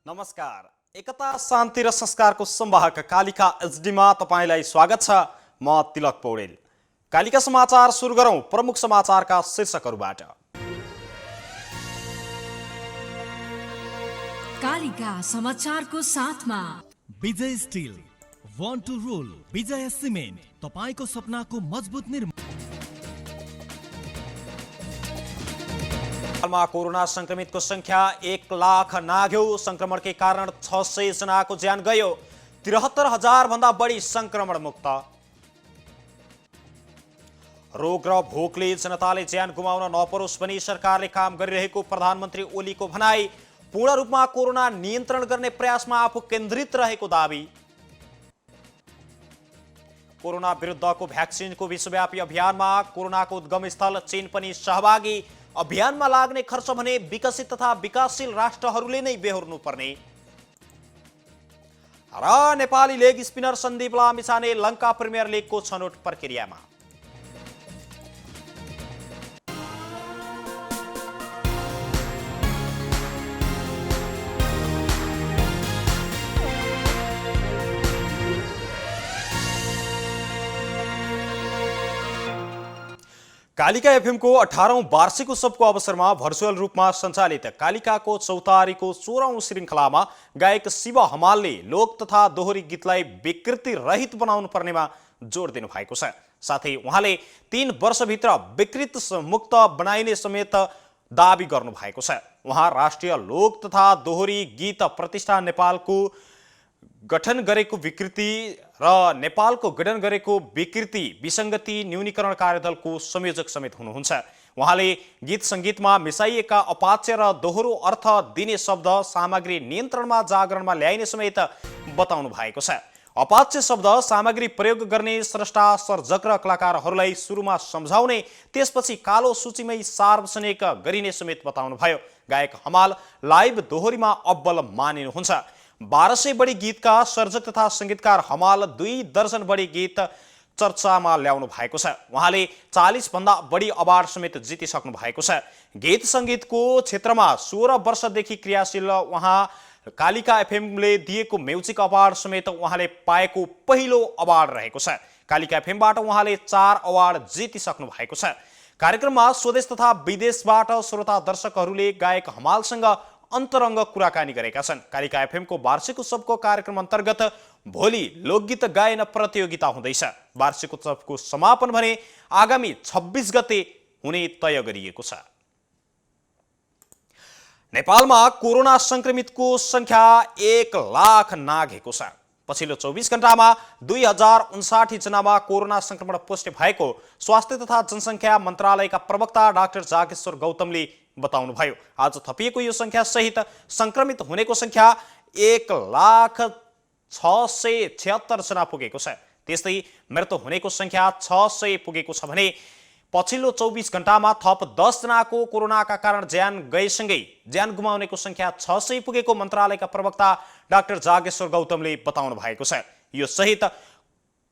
नमस्कार। एकता शान्ति र संस्कारको संवाहक कालिका एचडीमा तपाईलाई स्वागत छ। म तिलक पौडेल। कालिका समाचार सुरु गरौं प्रमुख समाचारका शीर्षकहरूबाट। कालिका समाचारको साथमा Vijay steel, one to roll, Vijay cement, तपाईको सपनाको मजबुत निर्माण। नेपालमा कोरोना संक्रमितको संख्या 1 लाख नाग्यो। संक्रमणकै कारण 600 जनाको ज्यान गयो। 73,000 भन्दा बढी संक्रमण मुक्त। रोग र भोकले जनताले ज्यान गुमाउन नपरोस् भनी सरकारले काम गरिरहेको प्रधानमन्त्री ओलीको भनाई। पूर्ण रूपमा कोरोना नियन्त्रण गर्ने प्रयासमा आफू केन्द्रित रहेको दावी। कोरोना विरुद्धको भ्याक्सिनको विश्वव्यापी अभियानमा कोरोनाको उद्गम स्थल चीन पनि सहभागी। अभियानमा लाग्ने खर्च भने विकसित तथा विकासशील राष्ट्रहरूले नै बेहोर्नु पर्ने। र Nepali leg spinner Sandeep Lamichhane Lanka premier लिगको छनौट प्रक्रियामा। कालिका एफएमको 18औं वार्षिक उत्सवको अवसरमा भर्चुअल रूपमा सञ्चालित कालिकाको चौतारीको 16औं श्रृङ्खलामा गायक शिव हमालले लोक तथा दोहोरी गीतलाई विकृति रहित बनाउनु पर्नेमा जोड दिनु भएको छ। साथै उहाँले 3 वर्षभित्र विकृत मुक्त बनाइने समेत दावी गर्नु भएको छ। उहाँ राष्ट्रिय लोक तथा दोहोरी गीत प्रतिष्ठान नेपालको गठन गरेको विकृति र नेपालको गठन गरेको विकृति विसङ्गति न्यूनीकरण कार्यदलको संयोजक समेत हुनुहुन्छ। उहाँले गीत सङ्गीतमा मिसाइएका अपाच्य र दोहोरो अर्थ दिने शब्द सामग्री नियन्त्रणमा जागरणमा ल्याइने समेत बताउनु भएको छ। अपाच्य शब्द सामग्री प्रयोग गर्ने स्रष्टा सर्जक र कलाकारहरूलाई सुरुमा सम्झाउने, त्यसपछि कालो सूचीमै सार्वजनिक गरिने समेत बताउनुभयो। गायक हमाल लाइभ दोहोरीमा अब्बल मानिनुहुन्छ। 1200 बढी गीतका सर्जक तथा संगीतकार हमाल 2 दर्जन बढी गीत चर्चामा ल्याउनु भएको छ। उहाँले 40 भन्दा बढी अवार्ड समेत जितिसक्नु भएको छ। गीत सङ्गीतको क्षेत्रमा 16 वर्षदेखि क्रियाशील उहाँ कालिका एफएमले दिएको म्युजिक अवार्ड समेत उहाँले पाएको पहिलो अवार्ड रहेको छ। कालिका एफएमबाट उहाँले 4 अवार्ड जितिसक्नु भएको छ। कार्यक्रममा स्वदेश तथा विदेशबाट श्रोता दर्शकहरूले गायक हमालसँग अन्तरङ्ग कुराकानी गरेका छन्। कालिका एफएमको वार्षिक उत्सवको कार्यक्रम अन्तर्गत भोलि लोकगीत गायन प्रतियोगिता हुँदैछ। वार्षिक उत्सवको समापन भने आगामी 26 गते हुने तय गरिएको छ। नेपालमा कोरोना संक्रमितको संख्या 1 लाख नाघेको छ। पछिल्लो 24 घण्टामा 2059 जनामा कोरोना संक्रमण पुष्टि भएको स्वास्थ्य तथा जनसङ्ख्या मन्त्रालयका प्रवक्ता डाक्टर जागेश्वर गौतमले बताउनुभयो। आज थपिएको यो संख्या सहित संक्रमित हुनेको संख्या 1,676,000 जना पुगेको छ। त्यस्तै मृत्यु हुनेको संख्या 600 पुगेको छ भने पछिल्लो 24 घण्टामा थप 10 जनाको कोरोनाका कारण ज्यान गएसँगै ज्यान गुमाउनेको संख्या 600 पुगेको मन्त्रालयका प्रवक्ता डाक्टर जागेश्वर गौतमले बताउनु भएको छ। यो सहित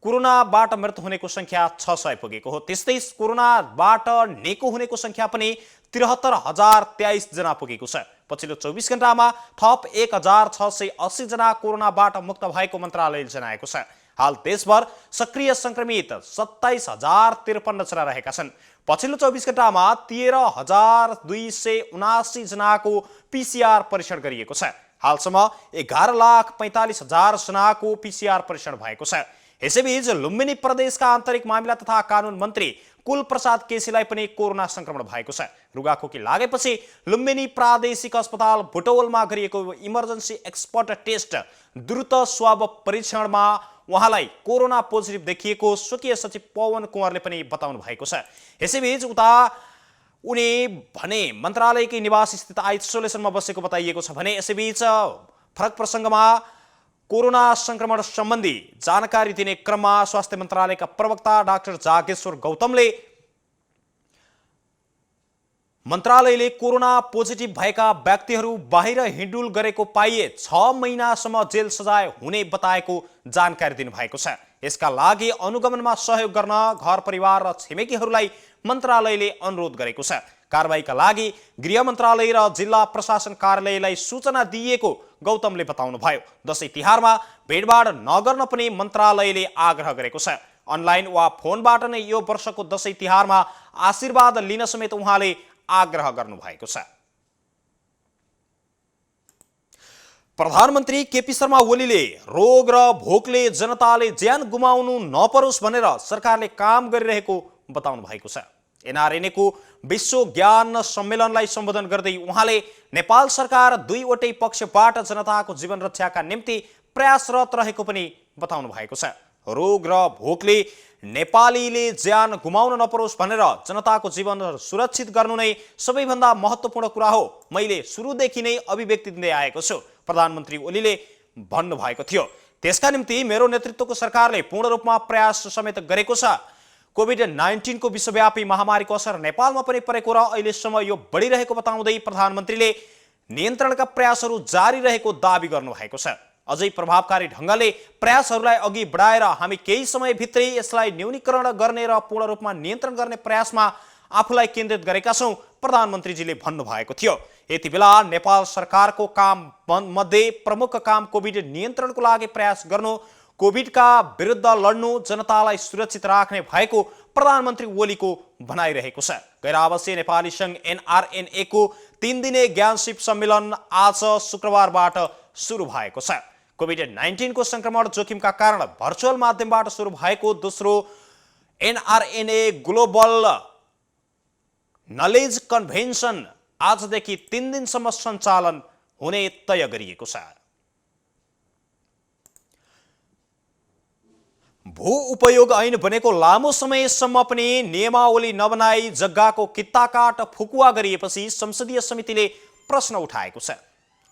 कोरोनाबाट मृत्यु हुनेको संख्या 600 पुगेको हो। त्यस्तै कोरोनाबाट निको हुनेको संख्या पनि 73,023 जना पुगेको छ। पछिल्लो 24 घण्टामा थप 1,680 जना कोरोनाबाट मुक्त भएको मन्त्रालयले जनाएको छ। हाल देशभर सक्रिय संक्रमित 27,053 जना रहेका छन्। पछिल्लो 24 घण्टामा 13,279 जनाको पीसीआर परीक्षण गरिएको छ। हालसम्म 11,45,000 जनाको पीसीआर परीक्षण भएको छ। यसैबीच लुम्बिनी प्रदेशका आन्तरिक मामिला तथा कानुन मन्त्री कुल प्रसाद केसीलाई पनि कोरोना संक्रमण भएको छ। रुगाखोकी लागेपछि लुम्बिनी प्रादेशिक अस्पताल बुटवलमा गरिएको इमर्जेन्सी एक्सपर्ट टेस्ट द्रुत स्वाब परीक्षणमा उहाँलाई कोरोना पोजिटिभ देखिएको स्वकीय सचिव पवन कुँवरले पनि बताउनु भएको छ। यसैबीच उता उनी भने मन्त्रालयकै निवास स्थित आइसोलेसनमा बसेको बताइएको छ भने यसैबीच फरक प्रसङ्गमा कोरोना संक्रमण सम्बन्धी जानकारी दिने क्रममा स्वास्थ्य मन्त्रालयका प्रवक्ता डाक्टर जागेश्वर गौतमले मन्त्रालयले कोरोना पोजिटिभ भएका व्यक्तिहरू बाहिर हिँडुल गरेको पाइए 6 महिनासम्म जेल सजाय हुने बताएको जानकारी दिनुभएको छ। यसका लागि अनुगमनमा सहयोग गर्न घर परिवार र छिमेकीहरूलाई मन्त्रालयले अनुरोध गरेको छ। कारबाहीका लागि गृह मन्त्रालय र जिल्ला प्रशासन कार्यालयलाई सूचना दिइएको गौतमले बताउनुभयो। दशैं तिहारमा भिडभाड नगर्न पनि मन्त्रालयले आग्रह गरेको छ। अनलाइन वा फोनबाट नै यो वर्षको दशैं तिहारमा आशीर्वाद लिन समेत उहाँले आग्रह गर्नुभएको छ। प्रधानमन्त्री केपी शर्मा ओलीले रोग र भोकले जनताले ज्यान गुमाउनु नपरोस् भनेर सरकारले काम गरिरहेको बताउनु भएको छ। एनआरएनएको विश्व ज्ञान सम्मेलनलाई सम्बोधन गर्दै उहाँले नेपाल सरकार दुईवटै पक्षबाट जनताको जीवन रक्षाका निम्ति प्रयासरत रहेको पनि बताउनु भएको छ। रोग र भोकले नेपालीले ज्यान गुमाउन नपरोस् भनेर जनताको जीवन सुरक्षित गर्नु नै सबैभन्दा महत्त्वपूर्ण कुरा हो। मैले सुरुदेखि नै अभिव्यक्ति दिँदै आएको छु, प्रधानमन्त्री ओलीले भन्नुभएको थियो। त्यसका निम्ति मेरो नेतृत्वको सरकारले पूर्ण रूपमा प्रयास समेत गरेको छ। कोभिड-19 को विश्वव्यापी महामारीको असर नेपालमा पनि परेको र अहिलेसम्म यो बढिरहेको बताउँदै प्रधानमन्त्रीले नियन्त्रणका प्रयासहरू जारी रहेको दाबी गर्नुभएको छ। अझै प्रभावकारी ढङ्गले प्रयासहरूलाई अघि बढाएर हामी केही समयभित्रै यसलाई न्यूनीकरण गर्ने र पूर्ण रूपमा नियन्त्रण गर्ने प्रयासमा आफूलाई केन्द्रित गरेका छौँ, प्रधानमन्त्रीजीले भन्नुभएको थियो। यति बेला नेपाल सरकारको काम मध्ये प्रमुख काम कोभिड नियन्त्रणको लागि प्रयास गर्नु, कोभिडका विरुद्ध लड्नु, जनतालाई सुरक्षित राख्ने भएको प्रधानमन्त्री ओलीको भनाइरहेको छ। गैर-आवासीय नेपाली सङ्घ एनआरएनए को 3 दिने ज्ञानशिप सम्मेलन आज शुक्रबारबाट सुरु भएको छ। कोभिड-19 को संक्रमण जोखिमका कारण भर्चुअल माध्यमबाट सुरु भएको दोस्रो एनआरएनए ग्लोबल नलेज कन्भेन्सन आजदेखि 3 दिनसम्म सञ्चालन हुने तय गरिएको छ। भू उपयोग ऐन बनेको लामो समयसम्म पनि नियमावली नबनाई जग्गाको कित्ताकाट फुकुवा गरिएपछि संसदीय समितिले प्रश्न उठाएको छ।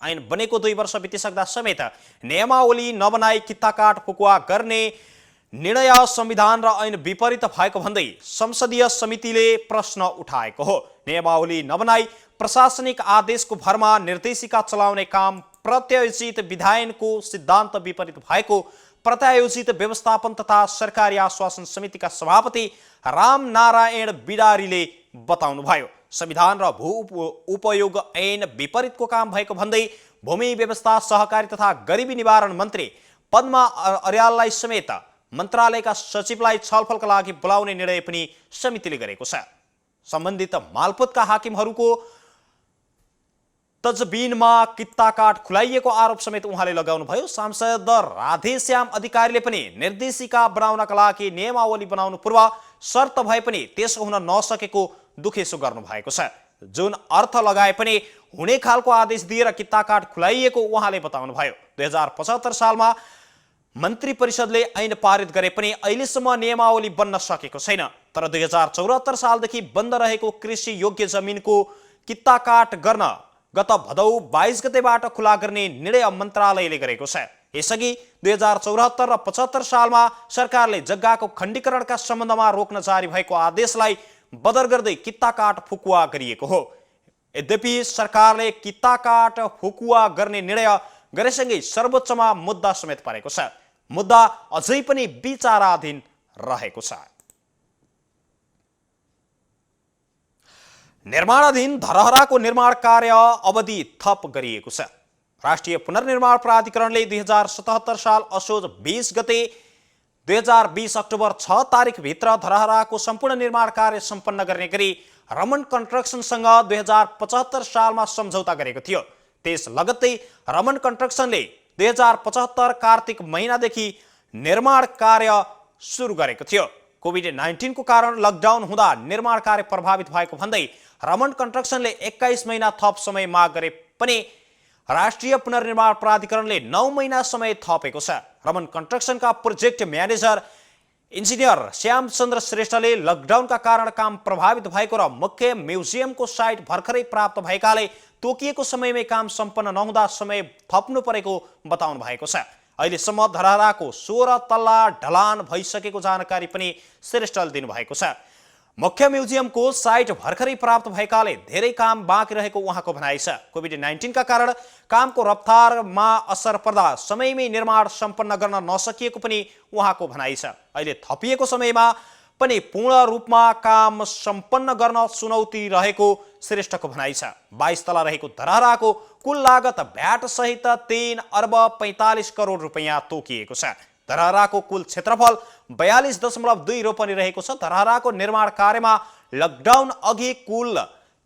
ऐन बनेको 2 वर्ष बितिसक्दा समेत नियमावली नबनाई कित्ताकाट फुकुवा गर्ने निर्णय संविधान र ऐन विपरीत भएको भन्दै संसदीय समितिले प्रश्न उठाएको हो। नियमावली नबनाई प्रशासनिक आदेशको भरमा निर्देशिका चलाउने काम प्रत्यायोजित विधायनको सिद्धान्त विपरीत भएको प्रत्यायोजित व्यवस्थापन तथा सरकारी आश्वासन समितिका सभापति रामनारायण बिडारीले बताउनुभयो। संविधान र भू उपयोग ऐन विपरीतको काम भएको भन्दै भूमि व्यवस्था, सहकारी तथा गरिबी निवारण मन्त्री पद्मा अर्याललाई समेत मन्त्रालयका सचिवलाई छलफलका लागि बोलाउने निर्णय पनि समितिले गरेको छ। सम्बन्धित मालपोतका हाकिमहरूको तजबिनमा कित्ताकाट खुलाइएको आरोप समेत उहाँले लगाउनुभयो। सांसद राधेश्याम अधिकारीले पनि निर्देशिका बनाउनका लागि नियमावली बनाउनु पूर्व शर्त भए पनि त्यसो हुन नसकेको दुखेसो गर्नुभएको छ। जुन अर्थ लगाए पनि हुने खालको आदेश दिएर कित्ताकाट खुलाइएको उहाँले बताउनुभयो। 2075 सालमा मन्त्री परिषदले ऐन पारित गरे पनि अहिलेसम्म नियमावली बन्न सकेको छैन। तर 2074 सालदेखि बन्द रहेको कृषि योग्य जमिनको कित्ताकाट गर्न गत भदौ 22 गतेबाट खुला गर्ने निर्णय मन्त्रालयले गरेको छ। यसअघि 2074 र 75 सालमा सरकारले जग्गाको खण्डीकरणका सम्बन्धमा रोक्न जारी भएको आदेशलाई बदर गर्दै कित्ताकाट फुकुवा गरिएको हो। यद्यपि सरकारले कित्ताकाट फुकुवा गर्ने निर्णय गरेसँगै सर्वोच्चमा मुद्दा समेत परेको छ। मुद्दा अझै पनि विचाराधीन रहेको छ। निर्माणाधीन धरहराको निर्माण कार्य अवधि थप गरिएको छ। राष्ट्रिय पुनर्निर्माण प्राधिकरणले 2077 साल असोज 20 गते 2020 अक्टोबर 6 तारिखभित्र धरहराको सम्पूर्ण निर्माण कार्य सम्पन्न गर्ने गरी रमन कन्स्ट्रक्सनसँग 2075 सालमा सम्झौता गरेको थियो। त्यस लगत्तै रमन कन्स्ट्रक्सनले 2075 कार्तिक महिनादेखि निर्माण कार्य सुरु गरेको थियो। कोभिड-19 को कारण लकडाउन हुँदा निर्माण कार्य प्रभावित भएको भन्दै रमन कन्स्ट्रक्सनले 21 महिना थप समय माग गरे पनि राष्ट्रिय पुनर्निर्माण प्राधिकरणले 9 महिना समय थपेको छ। रमन कन्स्ट्रक्सनका प्रोजेक्ट म्यानेजर इन्जिनियर श्यामचन्द्र श्रेष्ठले लकडाउनका कारण काम प्रभावित भएको र मुख्य म्युजियमको साइट भर्खरै प्राप्त भएकाले तोकिएको समयमै काम सम्पन्न नहुँदा समय थप्नु परेको बताउनु भएको छ। अहिलेसम्म धरहराको 16 तल्ला ढलान भइसकेको जानकारी पनि श्रेष्ठले दिनुभएको छ। मुख्य म्युजियमको साइट भर्खरै प्राप्त भएकाले धेरै काम बाँकी रहेको उहाँको भनाइ छ। कोभिड-19 का कारण कामको रफ्तारमा असर पर्दा समयमै निर्माण सम्पन्न गर्न नसकिएको पनि उहाँको भनाइ छ। अहिले थपिएको समयमा पनि पूर्ण रूपमा काम सम्पन्न गर्न चुनौती रहेको श्रेष्ठको भनाइ छ। 22 तला रहेको धरहराको कुल लागत भ्याट सहित 3 अर्ब 45 करोड रुपैयाँ तोकिएको छ। धरहराको कुल क्षेत्रफल 42.2 रोपनी रहेको छ। धरहराको निर्माण कार्यमा लकडाउन अघि कुल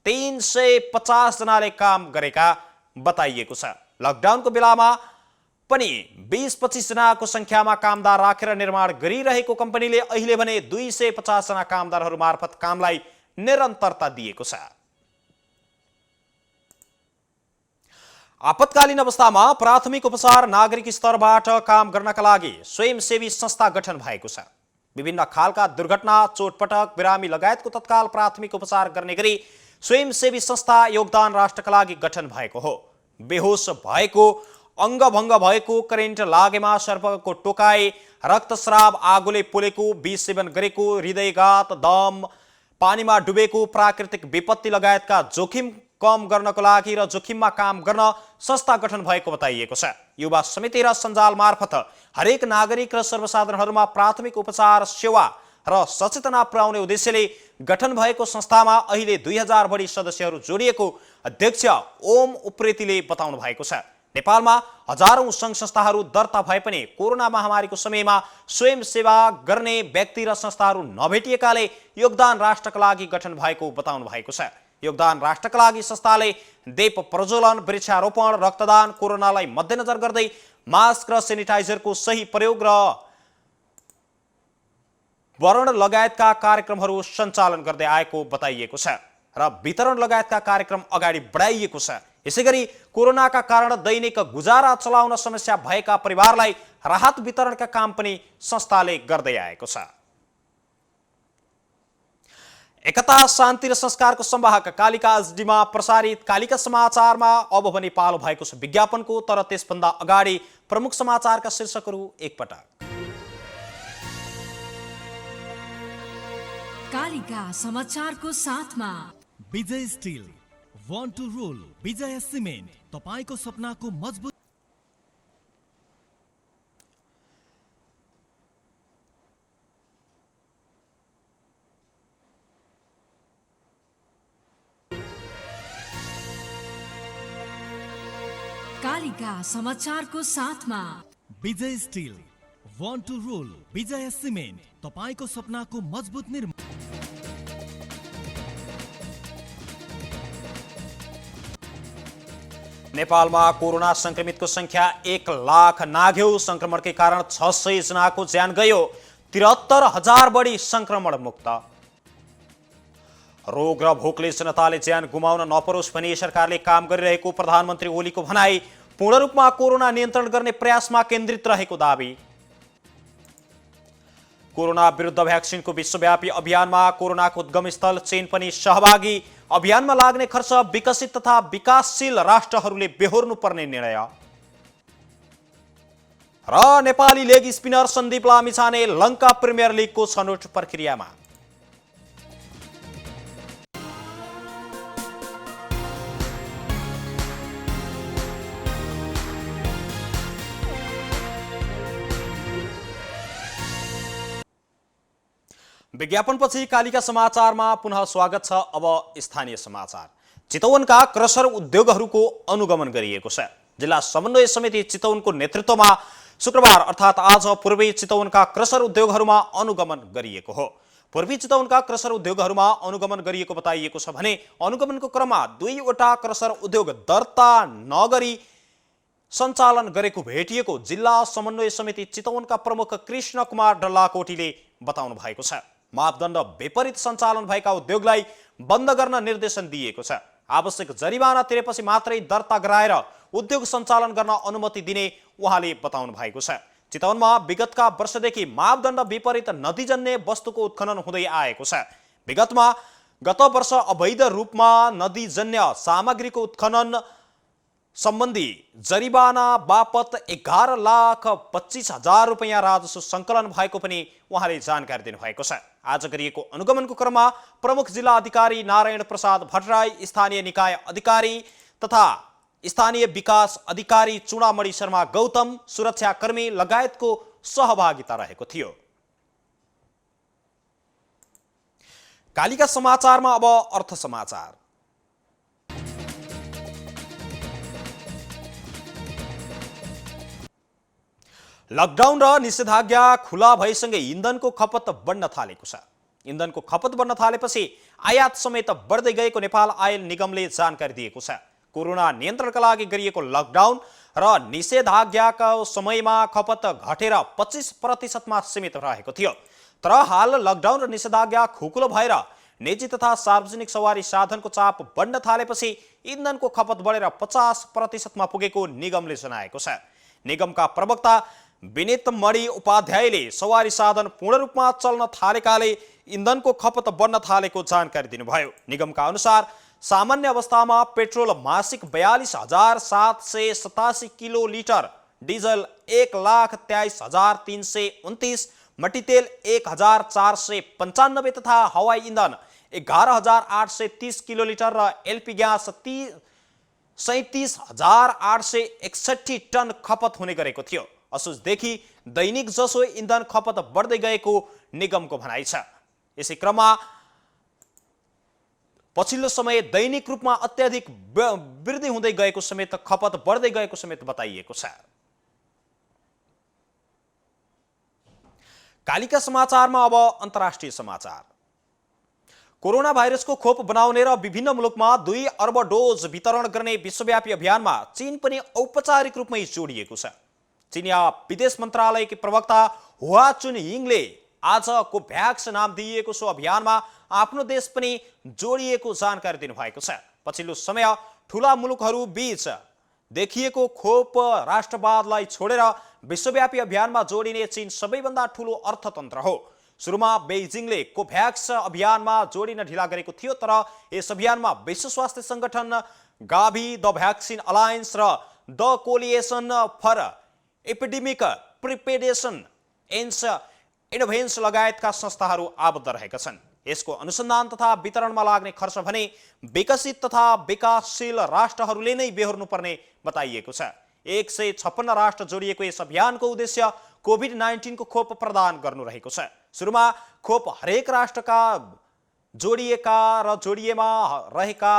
350 जनाले काम गरेका बताइएको छ। लकडाउनको बेलामा पनि 20-25 जनाको संख्यामा कामदार राखेर निर्माण गरिरहेको कम्पनीले अहिले भने 250 जना कामदारहरू मार्फत कामलाई निरन्तरता दिएको छ। आपतकालीन अवस्थामा प्राथमिक उपचार नागरिक स्तरबाट काम गर्नका लागि स्वयंसेवी संस्था गठन भएको छ। विभिन्न खालका दुर्घटना, चोटपटक, बिरामी लगायतको तत्काल प्राथमिक उपचार गर्ने गरी स्वयंसेवी संस्था योगदान राष्ट्रका लागि गठन भएको हो। बेहोस भएको, अङ्गभङ्ग भएको, करेन्ट लागेमा सर्पको टोकाई, रक्तस्राव, आगोले पोलेको, विष सेवन गरेको, हृदयघात, दम, पानीमा डुबेको, प्राकृतिक विपत्ति लगायतका जोखिम कम गर्नको लागि र जोखिममा काम गर्न संस्था गठन भएको बताइएको छ। युवा समिति र सञ्जाल मार्फत हरेक नागरिक र सर्वसाधारणहरूमा प्राथमिक उपचार सेवा र सचेतना पुर्याउने उद्देश्यले गठन भएको संस्थामा अहिले 2000 बढी सदस्यहरू जोडिएको अध्यक्ष ओम उप्रेतीले बताउनु भएको छ। नेपालमा हजारौं सङ्घ संस्थाहरू दर्ता भए पनि कोरोना महामारीको समयमा स्वयंसेवा गर्ने व्यक्ति र संस्थाहरू नभेटिएकाले योगदान राष्ट्रका लागि गठन भएको बताउनु भएको छ। योगदान राष्ट्रका लागि संस्थाले दीप प्रज्वलन, वृक्षारोपण, रक्तदान, कोरोनालाई मध्यनजर गर्दै मास्क र सेनिटाइजरको सही प्रयोग र वर्ण लगायतका कार्यक्रमहरू सञ्चालन गर्दै आएको बताइएको छ र वितरण लगायतका कार्यक्रम अगाडि बढाइएको छ। यसैगरी कोरोनाका कारण दैनिक गुजारा चलाउन समस्या भएका परिवारलाई राहत वितरणका काम पनि संस्थाले गर्दै आएको छ। एकता, शान्ति र संस्कारको संवाहक कालिका एचडीमा प्रसारित कालिका समाचारमा अब भने पालो भएको छ विज्ञापनको। तर त्यसभन्दा अगाडि प्रमुख समाचारका शीर्षकहरू एकपटक। कालिका समाचारको साथमा Vijay steel, one two role, Vijay cement, तपाईको सपनाको मजबुत। कालिका समाचारको साथमा Vijay steel, one two role, Vijay cement, तपाईको सपनाको मजबुत निर्माण। नेपालमा कोरोना संक्रमितको संख्या 1 लाख नाग्यो। संक्रमणकै कारण 600 जनाको ज्यान गयो। 73,000 बढी संक्रमण मुक्त। रोग र भोकले जनताले ज्यान गुमाउन नपरोस् भनी सरकारले काम गरिरहेको प्रधानमन्त्री ओलीको भनाई। पूर्ण रूपमा कोरोना नियन्त्रण गर्ने प्रयासमा केन्द्रित रहेको दावी। कोरोना विरुद्ध भ्याक्सिनको विश्वव्यापी अभियानमा कोरोनाको उद्गम स्थल चीन पनि सहभागी। अभियानमा लाग्ने खर्च विकसित तथा विकासशील राष्ट्रहरूले बेहोर्नु पर्ने निर्णय। र Nepali leg spinner Sandeep Lamichhane Lanka premier लिगको छनौट प्रक्रियामा। विज्ञापनपछि कालिका समाचारमा पुनः स्वागत छ। अब स्थानीय समाचार। चितवनका क्रसर उद्योगहरूको अनुगमन गरिएको छ। जिल्ला समन्वय समिति चितवनको नेतृत्वमा शुक्रबार अर्थात् आज पूर्वी चितवनका क्रसर उद्योगहरूमा अनुगमन गरिएको हो। पूर्वी चितवनका क्रसर उद्योगहरूमा अनुगमन गरिएको बताइएको छ भने अनुगमनको क्रममा 2वटा क्रसर उद्योग दर्ता नगरी सञ्चालन गरेको भेटिएको जिल्ला समन्वय समिति चितवनका प्रमुख कृष्ण कुमार डल्लाकोटीले बताउनु भएको छ। मापदण्ड विपरीत सञ्चालन भएका उद्योगलाई बन्द गर्न निर्देशन दिएको छ। आवश्यक जरिवाना तिरेपछि मात्रै दर्ता गराएर उद्योग सञ्चालन गर्न अनुमति दिने उहाँले बताउनु भएको छ। चितवनमा विगतका वर्षदेखि मापदण्ड विपरीत नदीजन्य वस्तुको उत्खनन हुँदै आएको छ। विगतमा गत वर्ष अवैध रूपमा नदीजन्य सामग्रीको उत्खनन सम्बन्धी जरिवाना बापत 11,25,000 रुपैयाँ राजस्व सङ्कलन भएको पनि उहाँले जानकारी दिनुभएको छ। आज गरिएको अनुगमनको क्रममा प्रमुख जिल्ला अधिकारी नारायण प्रसाद भट्टराई, स्थानीय निकाय अधिकारी तथा स्थानीय विकास अधिकारी चुडामणि शर्मा गौतम, सुरक्षाकर्मी लगायतको सहभागिता रहेको थियो। कालिका समाचारमा अब अर्थ समाचार। लकडाउन र निषेधाज्ञा खुला भएसँगै इन्धनको खपत बढ्न थालेको छ। इन्धनको खपत बढ्न थालेपछि आयात समेत बढ्दै गएको नेपाल आयल निगमले जानकारी दिएको छ। कोरोना नियन्त्रणका लागि गरिएको लकडाउन र निषेधाज्ञाका समयमा खपत घटेर 25% सीमित रहेको थियो। तर हाल लकडाउन र निषेधाज्ञा खुकुलो भएर निजी तथा सार्वजनिक सवारी साधनको चाप बढ्न थालेपछि इन्धनको खपत बढेर 50% पुगेको निगमले जनाएको छ। निगमका प्रवक्ता विनित मणि उपाध्यायले सवारी साधन पूर्ण रूपमा चल्न थालेकाले इन्धनको खपत बढ्न थालेको जानकारी दिनुभयो। निगमका अनुसार सामान्य अवस्थामा पेट्रोल मासिक 42,787 किलो लिटर, डिजल 1,23,329, मट्टीतेल 1,495 तथा हवाई इन्धन 11,830 किलो लिटर र एलपी ग्यास 37,861 टन खपत हुने गरेको थियो। असोजदेखि दैनिक जसो इन्धन खपत बढ्दै गएको निगमको भनाइ छ। यसै क्रममा पछिल्लो समय दैनिक रूपमा अत्याधिक वृद्धि हुँदै गएको समेत खपत बढ्दै गएको समेत बताइएको छ। कालिका समाचारमा अब अन्तर्राष्ट्रिय समाचार। कोरोना भाइरसको खोप बनाउने र विभिन्न मुलुकमा 2 अर्ब डोज वितरण गर्ने विश्वव्यापी अभियानमा चीन पनि औपचारिक रूपमै जोडिएको छ। चीनिया विदेश मन्त्रालयकी प्रवक्ता हुआ चुनयिङले आज कोभ्याक्स नाम दिइएको सो अभियानमा आफ्नो देश पनि जोडिएको जानकारी दिनुभएको छ। पछिल्लो समय ठूला मुलुकहरू बीच देखिएको खोप राष्ट्रवादलाई छोडेर विश्वव्यापी अभियानमा जोडिने चीन सबैभन्दा ठूलो अर्थतन्त्र हो। सुरुमा बेइजिङले कोभ्याक्स अभियानमा जोडिन ढिला गरेको थियो, तर यस अभियानमा विश्व स्वास्थ्य संगठन, गाभी, द भ्याक्सिन अलायन्स र the coalition for epidemic preparedness and innovations लगायतका संस्थाहरू आबद्ध रहेका छन्। यसको अनुसन्धान तथा वितरणमा लाग्ने खर्च भने विकसित तथा विकासशील राष्ट्रहरूले नै बेहोर्नुपर्ने बताइएको छ। 156 राष्ट्र जोडिएको यस अभियानको उद्देश्य कोभिड-19 को खोप प्रदान गर्नु रहेको छ। सुरुमा खोप हरेक राष्ट्रका जोडिएका र जोडिएमा रहेका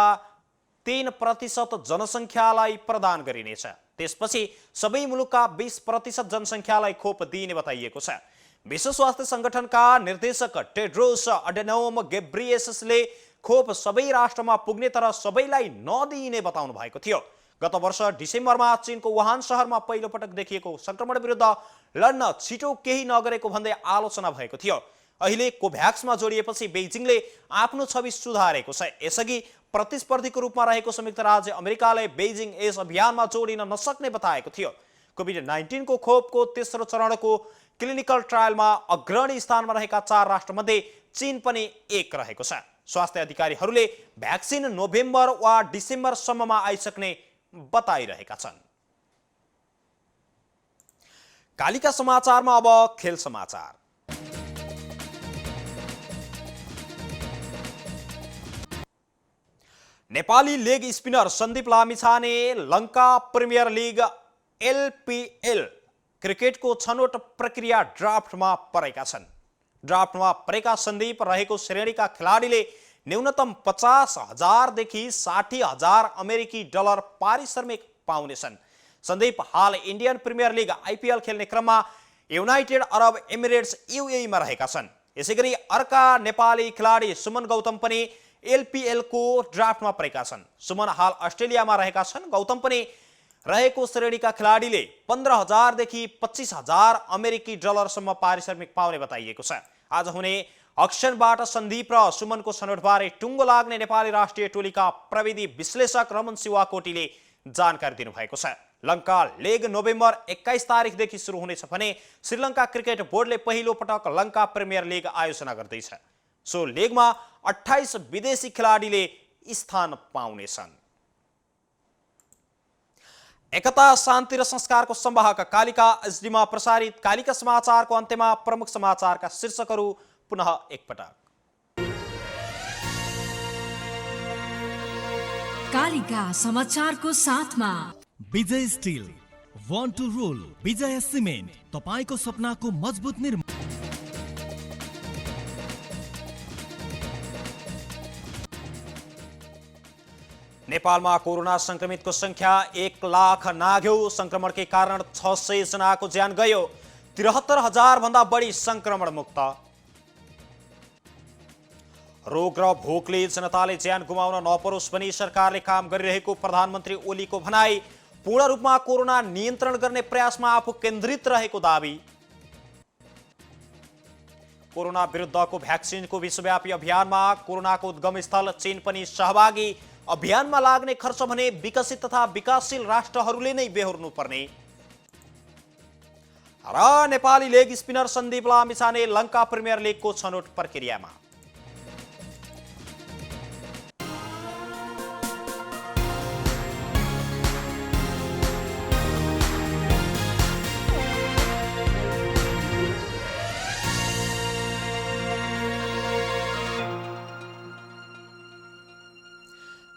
3% जनसङ्ख्यालाई प्रदान गरिनेछ। त्यसपछि सबै मुलुकका 20% जनसङ्ख्यालाई खोप दिइने बताइएको छ। विश्व स्वास्थ्य संगठनका निर्देशक टेड्रोस अडेनोम गेब्रियेससले खोप सबै राष्ट्रमा पुग्ने तर सबैलाई नदिइने बताउनु भएको थियो। गत वर्ष डिसेम्बरमा चीनको वुहान शहरमा पहिलो पटक देखिएको संक्रमण विरुद्ध लड्न छिटो केही नगरेको भन्दै आलोचना भएको थियो। अहिले कोभ्याक्समा जोडिएपछि बेइजिङले आफ्नो छवि सुधारेको छ। यसअघि प्रतिस्पर्धीको रूपमा रहेको संयुक्त राज्य अमेरिकाले बेइजिङ यस अभियानमा जोडिन नसक्ने बताएको थियो। कोभिड-19 को खोपको तेस्रो चरणको क्लिनिकल ट्रायलमा अग्रणी स्थानमा रहेका 4 राष्ट्रमध्ये चीन पनि एक रहेको छ। स्वास्थ्य अधिकारीहरूले भ्याक्सिन नोभेम्बर वा डिसेम्बरसम्ममा आइसक्ने बताइरहेका छन्। कालिका समाचारमा अब खेल समाचार। Nepali leg spinner Sandeep Lamichhane Lanka premier league LPL क्रिकेटको छनौट प्रक्रिया ड्राफ्टमा परेका छन्। ड्राफ्टमा परेका सन्दीप रहेको श्रेणीका खेलाडीले न्यूनतम 50,000 देखि 60,000 अमेरिकी डलर पारिश्रमिक पाउनेछन्। सन्दीप हाल इन्डियन प्रिमियर लिग आइपिएल खेल्ने क्रममा युनाइटेड अरब एमिरेट्स यूएई मा रहेका छन्। यसैगरी अर्का नेपाली खेलाडी सुमन गौतम पनि एलपीएल को ड्राफ्टमा परेका छन्। सुमन हाल अस्ट्रेलियामा रहेका छन्। गौतम पनि रहेको श्रेणीका खेलाडीले 15,000 देखि 25,000 अमेरिकी डलरसम्म पारिश्रमिक पाउने बताइएको छ। आज हुने अक्सनबाट सन्दीप र सुमनको छनौटबारे टुङ्गो लाग्ने नेपाली राष्ट्रिय टोलीका प्रविधि विश्लेषक रमन शिवाकोटीले जानकारी दिनुभएको छ। लङ्का लेग नोभेम्बर 21 तारिखदेखि सुरु हुनेछ भने श्रीलङ्का क्रिकेट बोर्डले पहिलो पटक लङ्का प्रिमियर लिग आयोजना गर्दैछ। सो लेगमा 28 विदेशी खेलाडीले स्थान पाउनेछन्। एकता, शान्ति र संस्कारको संवाहक कालिका एचडीमा प्रसारित कालिका समाचारको अन्त्यमा प्रमुख समाचारका शीर्षकहरू पुनः एकपटक। कालिका समाचारको साथमा Vijay steel, one two role, Vijay cement, तपाईको सपनाको मजबुत निर्माण। नेपालमा कोरोना संक्रमितको संख्या 1 लाख नाग्यो। संक्रमणकै कारण 600 जनाको ज्यान गयो। 73,000 भन्दा बढी संक्रमण मुक्त। रोग र भोकले जनताले ज्यान गुमाउन नपरोस् भनी सरकारले काम गरिरहेको प्रधानमन्त्री ओलीको भनाई। पूर्ण रूपमा कोरोना नियन्त्रण गर्ने प्रयासमा आफू केन्द्रित रहेको दावी। कोरोना विरुद्धको भ्याक्सिनको विश्वव्यापी अभियानमा कोरोनाको उद्गम स्थल चीन पनि सहभागी। अभियानमा लाग्ने खर्च भने विकसित तथा विकासशील राष्ट्रहरूले नै बेहोर्नु पर्ने। र Nepali leg spinner Sandeep Lamichhane Lanka premier लिगको छनौट प्रक्रियामा।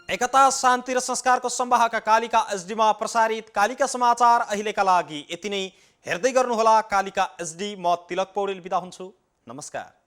एकता, शान्ति र संस्कारको संवाहक कालिका एचडीमा प्रसारित कालिका समाचार अहिलेका लागि यति नै। हेर्दै गर्नुहोला कालिका एचडी। म तिलक पौडेल बिदा हुन्छु। नमस्कार।